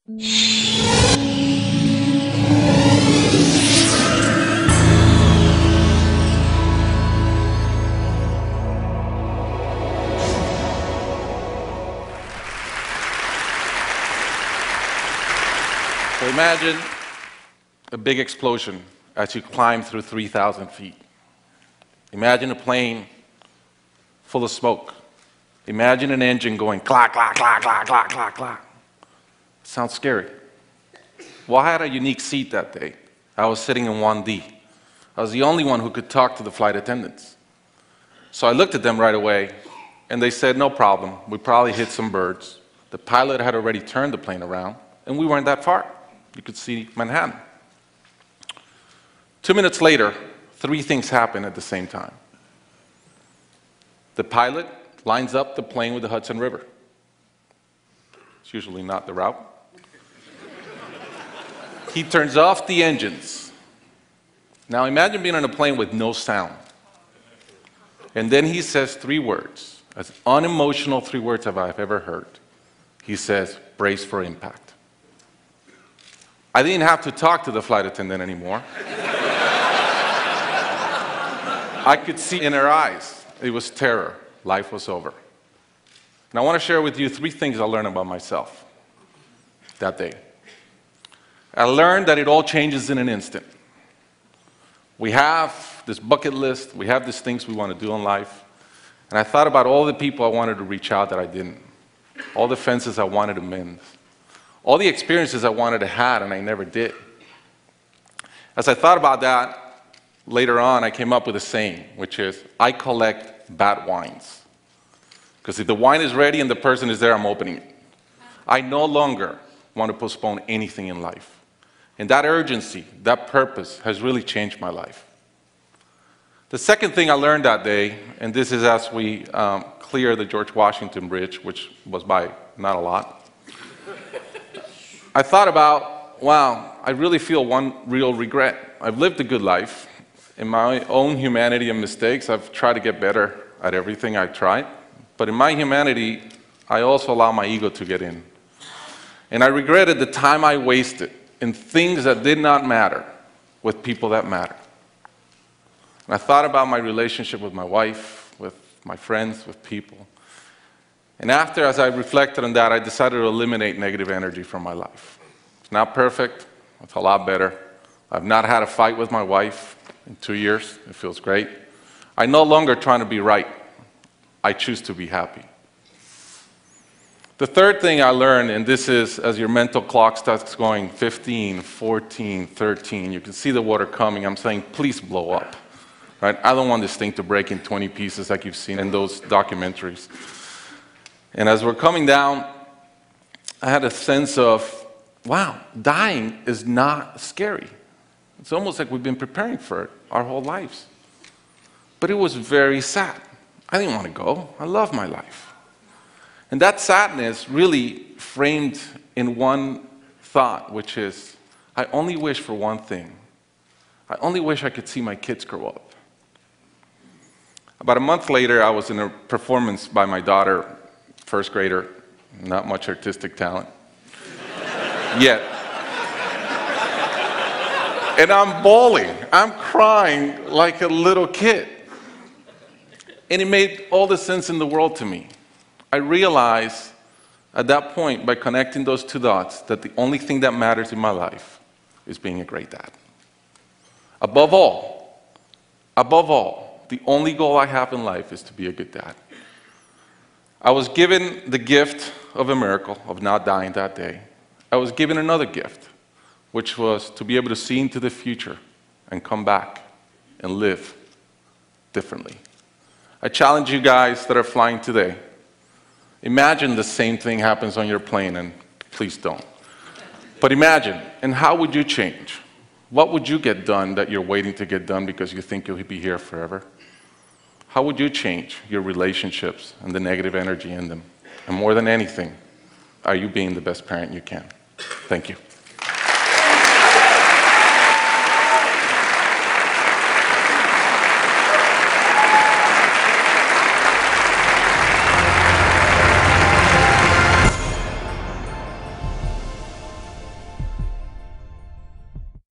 So imagine a big explosion as you climb through 3,000 feet. Imagine a plane full of smoke. Imagine an engine going clack, clack, clack, clack, clack, clack, clack. Sounds scary. Well, I had a unique seat that day. I was sitting in 1D. I was the only one who could talk to the flight attendants. So I looked at them right away, and they said, no problem. We probably hit some birds. The pilot had already turned the plane around, and we weren't that far. You could see Manhattan. 2 minutes later, 3 things happen at the same time. The pilot lines up the plane with the Hudson River. It's usually not the route. He turns off the engines. Now imagine being on a plane with no sound. And then he says 3 words, as unemotional 3 words as I've ever heard. He says, brace for impact. I didn't have to talk to the flight attendant anymore. I could see in her eyes, it was terror. Life was over. And I want to share with you 3 things I learned about myself that day. I learned that it all changes in an instant. We have this bucket list, we have these things we want to do in life, and I thought about all the people I wanted to reach out that I didn't, all the fences I wanted to mend, all the experiences I wanted to have and I never did. As I thought about that, later on I came up with a saying, which is, I collect bad wines. Because if the wine is ready and the person is there, I'm opening it. I no longer want to postpone anything in life. And that urgency, that purpose has really changed my life. The second thing I learned that day, and this is as we clear the George Washington Bridge, which was by not a lot, I thought about, wow, I really feel one real regret. I've lived a good life. In my own humanity and mistakes, I've tried to get better at everything I've tried. But in my humanity, I also allow my ego to get in. And I regretted the time I wasted in things that did not matter with people that matter. And I thought about my relationship with my wife, with my friends, with people. And after, as I reflected on that, I decided to eliminate negative energy from my life. It's not perfect. It's a lot better. I've not had a fight with my wife in 2 years. It feels great. I'm no longer trying to be right. I choose to be happy. The third thing I learned, and this is as your mental clock starts going 15, 14, 13, you can see the water coming. I'm saying, please blow up. Right? I don't want this thing to break in 20 pieces like you've seen in those documentaries. And as we're coming down, I had a sense of, wow, dying is not scary. It's almost like we've been preparing for it our whole lives. But it was very sad. I didn't want to go. I love my life. And that sadness really framed in one thought, which is, I only wish for one thing. I only wish I could see my kids grow up. About a month later, I was in a performance by my daughter, first grader, not much artistic talent, yet. And I'm bawling, I'm crying like a little kid. And it made all the sense in the world to me. I realized at that point, by connecting those 2 dots, that the only thing that matters in my life is being a great dad. Above all, the only goal I have in life is to be a good dad. I was given the gift of a miracle of not dying that day. I was given another gift, which was to be able to see into the future and come back and live differently. I challenge you guys that are flying today. Imagine the same thing happens on your plane, and please don't. But imagine, and how would you change? What would you get done that you're waiting to get done because you think you'll be here forever? How would you change your relationships and the negative energy in them? And more than anything, are you being the best parent you can? Thank you.